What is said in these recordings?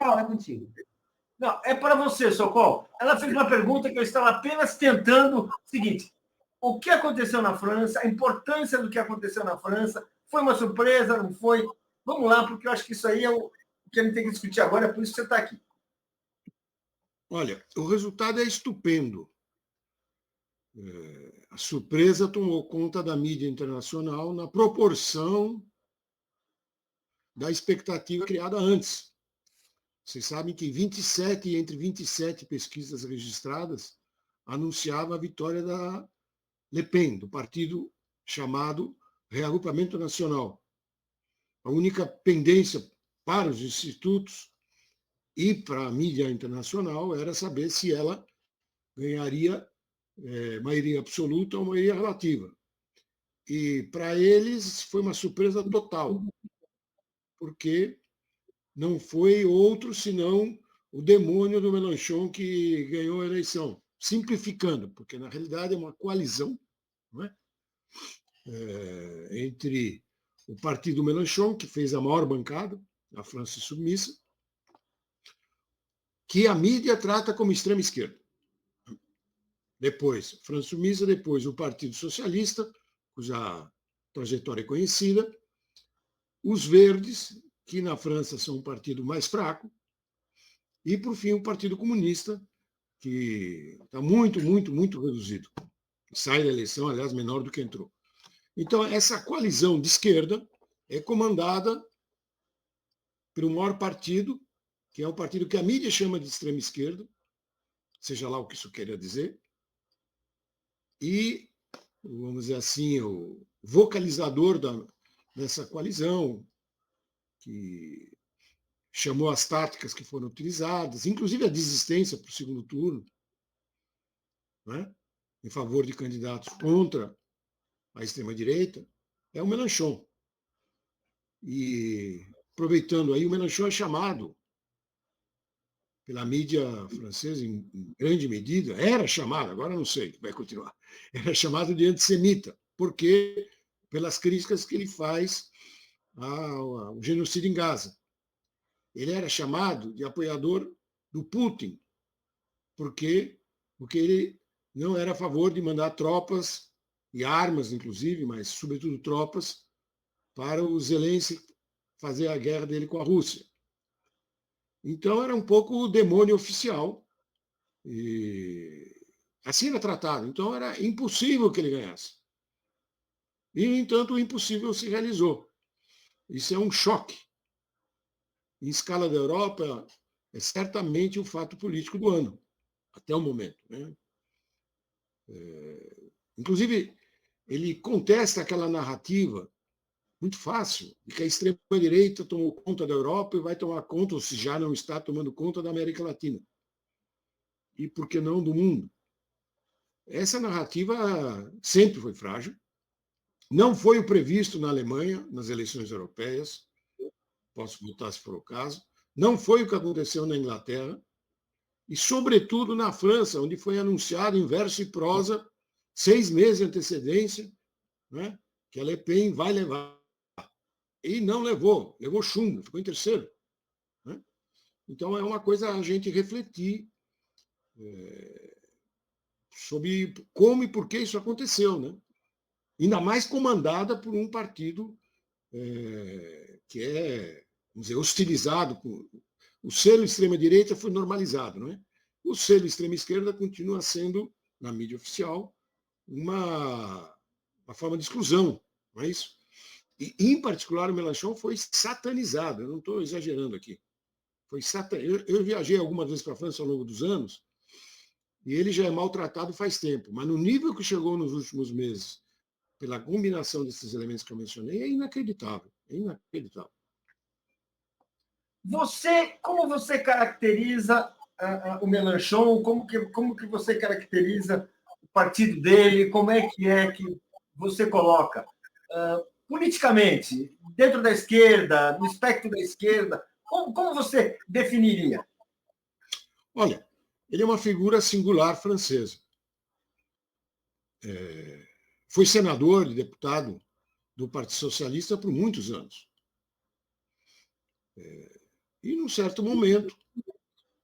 Fala, é contigo. Não, é para você, Socorro. Ela fez uma pergunta que eu estava apenas tentando. Seguinte: o que aconteceu na França, a importância do que aconteceu na França, foi uma surpresa, não foi? Vamos lá, porque eu acho que isso aí é o que a gente tem que discutir agora, é por isso que você está aqui. Olha, o resultado é estupendo. A surpresa tomou conta da mídia internacional na proporção da expectativa criada antes. Vocês sabem que entre 27 pesquisas registradas anunciava a vitória da Le Pen, do partido chamado Reagrupamento Nacional. A única pendência para os institutos e para a mídia internacional era saber se ela ganharia maioria absoluta ou maioria relativa. E para eles foi uma surpresa total, porque não foi outro senão o demônio do Mélenchon que ganhou a eleição. Simplificando, porque na realidade é uma coalizão, não é? Entre o partido Mélenchon, que fez a maior bancada, a França Submissa, que a mídia trata como extrema esquerda. Depois, França Submissa, depois o Partido Socialista, cuja trajetória é conhecida, os Verdes, que na França são um partido mais fraco, e, por fim, o Partido Comunista, que está muito, muito, muito reduzido. Sai da eleição, aliás, menor do que entrou. Então, essa coalizão de esquerda é comandada pelo maior partido, que é o partido que a mídia chama de extrema esquerda, seja lá o que isso queira dizer, e, vamos dizer assim, o vocalizador dessa coalizão, que chamou as táticas que foram utilizadas, inclusive a desistência para o segundo turno, né, em favor de candidatos contra a extrema-direita, é o Mélenchon. E, aproveitando aí, o Mélenchon é chamado pela mídia francesa, em grande medida, era chamado, agora não sei, vai continuar, era chamado de antissemita, porque pelas críticas que ele faz ao genocídio em Gaza. Ele era chamado de apoiador do Putin, porque ele não era a favor de mandar tropas e armas, inclusive, mas sobretudo tropas, para o Zelensky fazer a guerra dele com a Rússia. Então era um pouco o demônio oficial, e assim era tratado. Então era impossível que ele ganhasse. E, no entanto, o impossível se realizou. Isso é um choque. Em escala da Europa, é certamente o fato político do ano, até o momento, né? Inclusive, ele contesta aquela narrativa muito fácil de que a extrema-direita tomou conta da Europa e vai tomar conta, ou se já não está tomando conta, da América Latina. E, por que não, do mundo. Essa narrativa sempre foi frágil. Não foi o previsto na Alemanha, nas eleições europeias. Posso voltar se for o caso. Não foi o que aconteceu na Inglaterra. E, sobretudo, na França, onde foi anunciado em verso e prosa, 6 meses de antecedência, né, que a Le Pen vai levar. E não levou, levou chumbo, ficou em terceiro. Né? Então, é uma coisa a gente refletir sobre como e por que isso aconteceu. Né? Ainda mais comandada por um partido que é, vamos dizer, hostilizado. O selo extrema-direita foi normalizado. Não é? O selo extrema-esquerda continua sendo, na mídia oficial, uma forma de exclusão. Não é isso? E, em particular, o Mélenchon foi satanizado. Eu não estou exagerando aqui. Foi eu viajei algumas vezes para a França ao longo dos anos e ele já é maltratado faz tempo. Mas no nível que chegou nos últimos meses, pela combinação desses elementos que eu mencionei, é inacreditável. É inacreditável. Como você caracteriza o Mélenchon? Como que você caracteriza o partido dele? Como é que você coloca? Politicamente, dentro da esquerda, no espectro da esquerda, como você definiria? Olha, ele é uma figura singular francesa. Foi senador e deputado do Partido Socialista por muitos anos. E, num certo momento,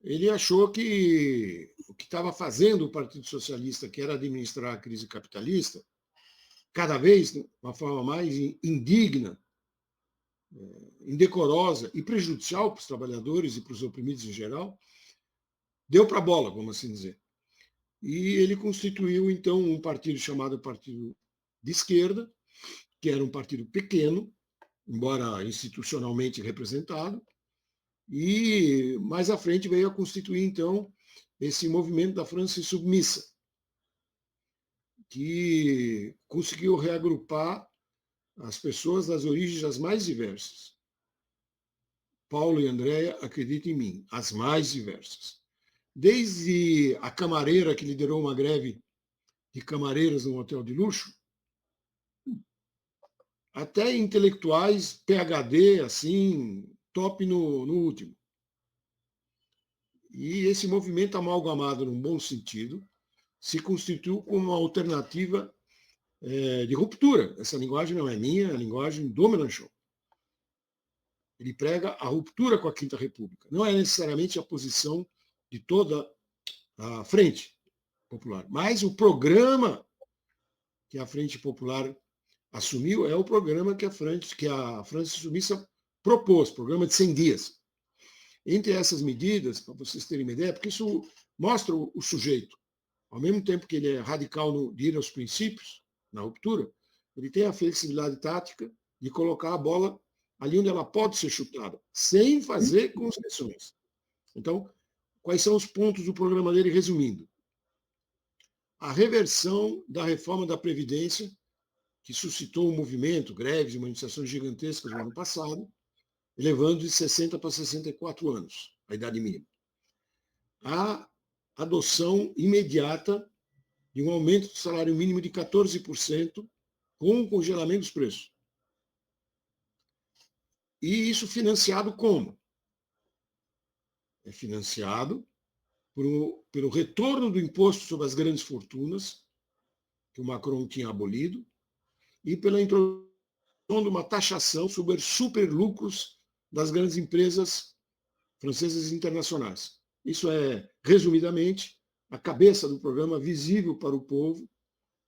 ele achou que o que estava fazendo o Partido Socialista, que era administrar a crise capitalista, cada vez de uma forma mais indigna, indecorosa e prejudicial para os trabalhadores e para os oprimidos em geral, deu para a bola, vamos assim dizer. E ele constituiu, então, um partido chamado Partido de Esquerda, que era um partido pequeno, embora institucionalmente representado, e mais à frente veio a constituir, então, esse movimento da França submissa, que conseguiu reagrupar as pessoas das origens as mais diversas. Paulo e Andréa, acreditem em mim, as mais diversas. Desde a camareira que liderou uma greve de camareiras num hotel de luxo, até intelectuais PhD, assim, top no último. E esse movimento amalgamado, num bom sentido, se constituiu como uma alternativa de ruptura. Essa linguagem não é minha, é a linguagem do Mélenchon. Ele prega a ruptura com a Quinta República. Não é necessariamente a posição de toda a Frente Popular, mas o programa que a Frente Popular assumiu é o programa que a França Submissa propôs, programa de 100 dias. Entre essas medidas, para vocês terem uma ideia, porque isso mostra o sujeito, ao mesmo tempo que ele é radical de ir aos princípios, na ruptura, ele tem a flexibilidade tática de colocar a bola ali onde ela pode ser chutada, sem fazer concessões. Então, quais são os pontos do programa dele, resumindo? A reversão da reforma da Previdência, que suscitou um movimento, greves e manifestações gigantescas no ano passado, elevando de 60 para 64 anos a idade mínima. A adoção imediata de um aumento do salário mínimo de 14%, com o congelamento dos preços. E isso financiado como? É financiado pelo retorno do imposto sobre as grandes fortunas, que o Macron tinha abolido, e pela introdução de uma taxação sobre superlucros das grandes empresas francesas e internacionais. Isso é, resumidamente, a cabeça do programa visível para o povo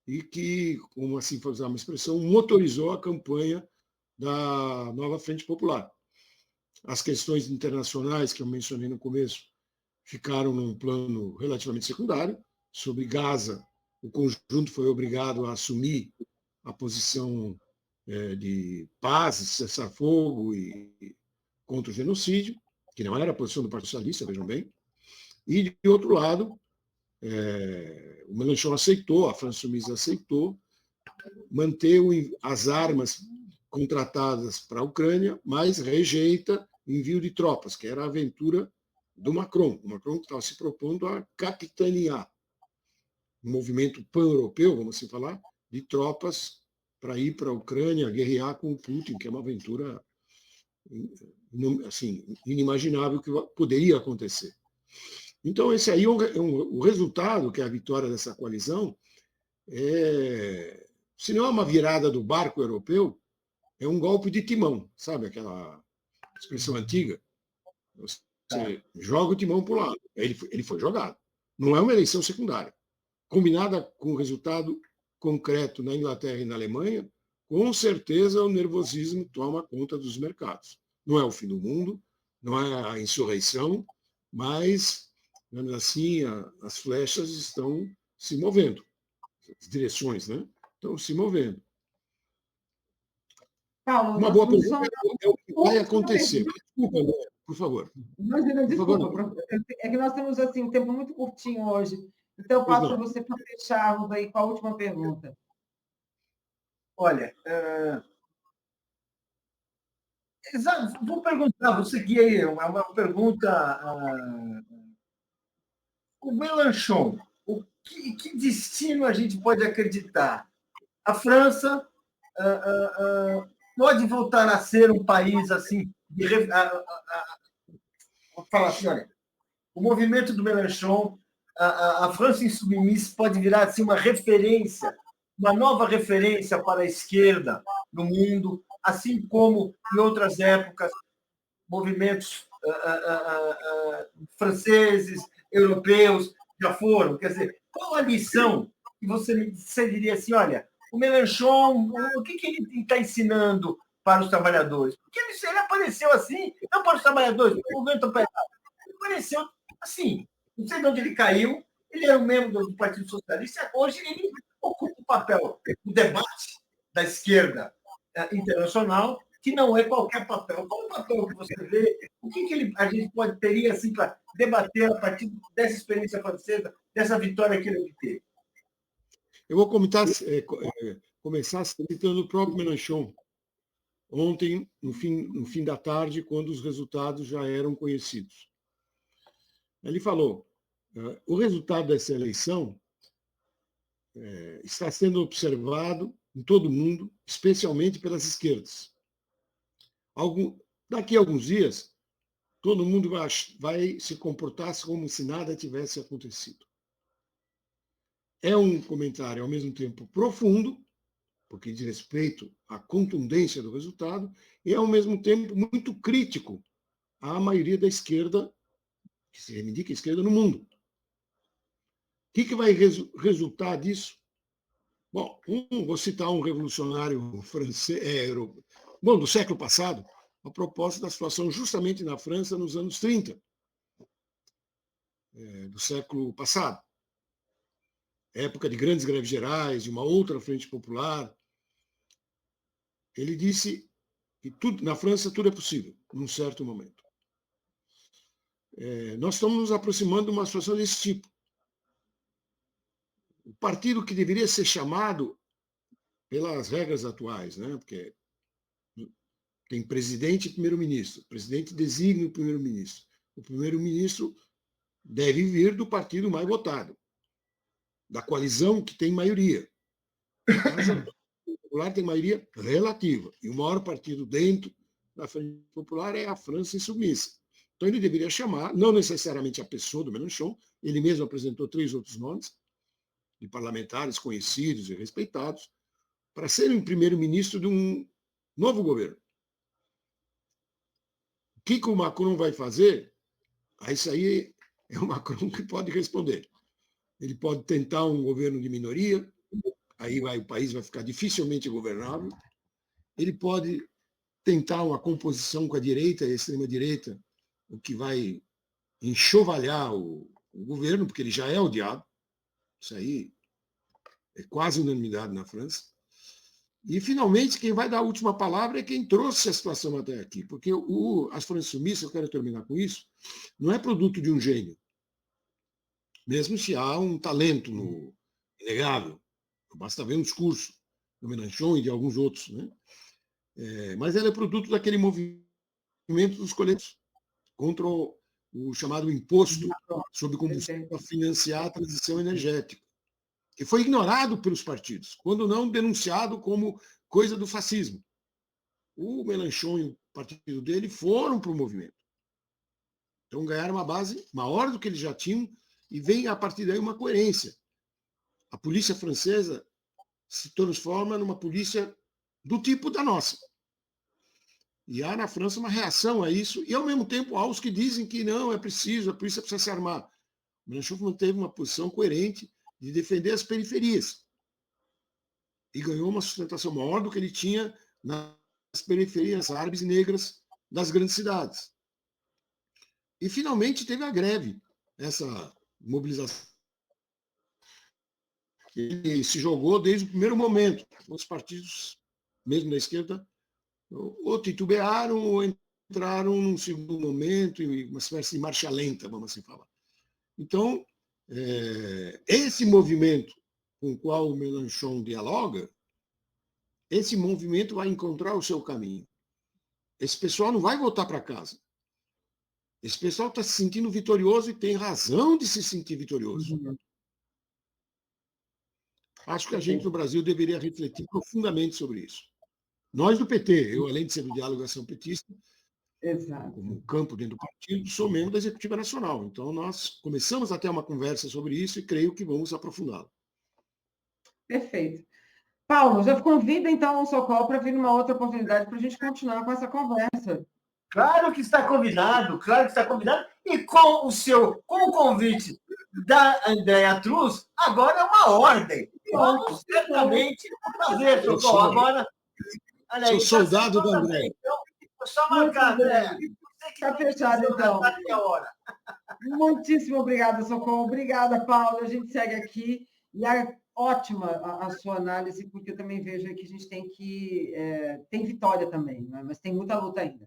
e que, como assim usar uma expressão, motorizou a campanha da nova Frente Popular. As questões internacionais que eu mencionei no começo ficaram num plano relativamente secundário. Sobre Gaza, o conjunto foi obrigado a assumir a posição de paz, cessar-fogo e contra o genocídio, que não era a posição do Partido Socialista, vejam bem. E, de outro lado, o Mélenchon aceitou, a França Submissa aceitou, manter as armas contratadas para a Ucrânia, mas rejeita envio de tropas, que era a aventura do Macron. O Macron estava se propondo a capitanear um movimento pan-europeu, vamos assim falar, de tropas para ir para a Ucrânia, guerrear com o Putin, que é uma aventura assim, inimaginável que poderia acontecer. Então, esse aí o resultado, que é a vitória dessa coalizão, se não é uma virada do barco europeu, é um golpe de timão, sabe aquela expressão antiga? Você joga o timão para o lado. Ele foi jogado. Não é uma eleição secundária. Combinada com o resultado concreto na Inglaterra e na Alemanha, com certeza o nervosismo toma conta dos mercados. Não é o fim do mundo, não é a insurreição, mas, digamos assim, as flechas estão se movendo. As direções, né? Estão se movendo. Paulo, uma boa pergunta é o que vai acontecer. Desculpa, André, por favor. Imagina, desculpa. É que nós temos assim, um tempo muito curtinho hoje. Então, eu passo para você para fecharmos aí com a última pergunta. Olha, vou perguntar, vou seguir aí, uma pergunta. O Mélenchon, que destino a gente pode acreditar? A França pode voltar a ser um país assim, vou falar assim, olha, o movimento do Mélenchon, a França insubmissa pode virar assim, uma referência, uma nova referência para a esquerda no mundo, assim como em outras épocas movimentos franceses, europeus, já foram. Quer dizer, qual a lição que você diria assim, olha, o Mélenchon, o que ele está ensinando para os trabalhadores? Porque ele apareceu assim, não para os trabalhadores, para o movimento operário. Ele apareceu assim. Não sei de onde ele caiu, ele era um membro do Partido Socialista, hoje ele ocupa o papel do debate da esquerda internacional, que não é qualquer papel. Qual o papel que você vê? O que a gente teria assim, para debater a partir dessa experiência francesa, dessa vitória que ele obteve? Eu vou começar citando o próprio Mélenchon, ontem, no fim da tarde, quando os resultados já eram conhecidos. Ele falou: o resultado dessa eleição está sendo observado em todo o mundo, especialmente pelas esquerdas. Daqui a alguns dias, todo mundo vai se comportar como se nada tivesse acontecido. É um comentário, ao mesmo tempo, profundo, porque diz respeito à contundência do resultado, e, ao mesmo tempo, muito crítico à maioria da esquerda, que se reivindica a esquerda no mundo. O que vai resultar disso? Bom, vou citar um revolucionário francês, do século passado, a propósito da situação justamente na França nos anos 30, do século passado. Época de grandes greves gerais, de uma outra frente popular. Ele disse que na França tudo é possível, num certo momento. Nós estamos nos aproximando de uma situação desse tipo. O partido que deveria ser chamado pelas regras atuais, né? Porque tem presidente e primeiro-ministro. O presidente designa o primeiro-ministro. O primeiro-ministro deve vir do partido mais votado, da coalizão que tem maioria. Mas o Popular tem maioria relativa. E o maior partido dentro da Frente Popular é a França Insubmissa. Então ele deveria chamar, não necessariamente a pessoa do Mélenchon, ele mesmo apresentou 3 outros nomes, de parlamentares conhecidos e respeitados, para serem primeiro-ministro de um novo governo. O que o Macron vai fazer? Isso aí é o Macron que pode responder. Ele pode tentar um governo de minoria, aí o país vai ficar dificilmente governável. Ele pode tentar uma composição com a direita e a extrema-direita, o que vai enxovalhar o governo, porque ele já é odiado. Isso aí é quase unanimidade na França. E, finalmente, quem vai dar a última palavra é quem trouxe a situação até aqui. Porque as França Insubmissa, eu quero terminar com isso, não é produto de um gênio. Mesmo se há um talento inegável. Basta ver um discurso do Mélenchon e de alguns outros. Né? Mas ela é produto daquele movimento dos coletivos contra o chamado imposto sobre combustível para financiar a transição energética, que foi ignorado pelos partidos, quando não denunciado como coisa do fascismo. O Mélenchon e o partido dele foram para o movimento. Então ganharam uma base maior do que eles já tinham e vem, a partir daí, uma coerência. A polícia francesa se transforma numa polícia do tipo da nossa. E há na França uma reação a isso, e ao mesmo tempo há os que dizem que não, a polícia precisa se armar. O Mélenchon manteve uma posição coerente de defender as periferias. E ganhou uma sustentação maior do que ele tinha nas periferias árabes e negras das grandes cidades. E, finalmente, teve a greve, essa mobilização. Ele se jogou desde o primeiro momento. Os partidos, mesmo da esquerda, ou titubearam ou entraram num segundo momento, em uma espécie de marcha lenta, vamos assim falar. Então, esse movimento com o qual o Mélenchon dialoga, esse movimento vai encontrar o seu caminho. Esse pessoal não vai voltar para casa. Esse pessoal está se sentindo vitorioso e tem razão de se sentir vitorioso. Acho que a gente no Brasil deveria refletir profundamente sobre isso. Nós do PT, eu, além de ser do Diálogo Ação Petista, como campo dentro do partido, sou membro da Executiva Nacional. Então, nós começamos a ter uma conversa sobre isso e creio que vamos aprofundá-la. Perfeito. Paulo, já convida, então, o Sokol para vir numa outra oportunidade para a gente continuar com essa conversa. Claro que está convidado, claro que está convidado. E com o convite da Andréa Truz, agora é uma ordem. Vamos certamente fazer, Socorro. Agora, olha aí. Sou soldado da Andréa. Então, é só marcar, Andréa. Está fechado, então. Até a hora. Muitíssimo obrigada, Socorro. Obrigada, Paula. A gente segue aqui. E é ótima a sua análise, porque eu também vejo que a gente tem vitória também, né? Mas tem muita luta ainda.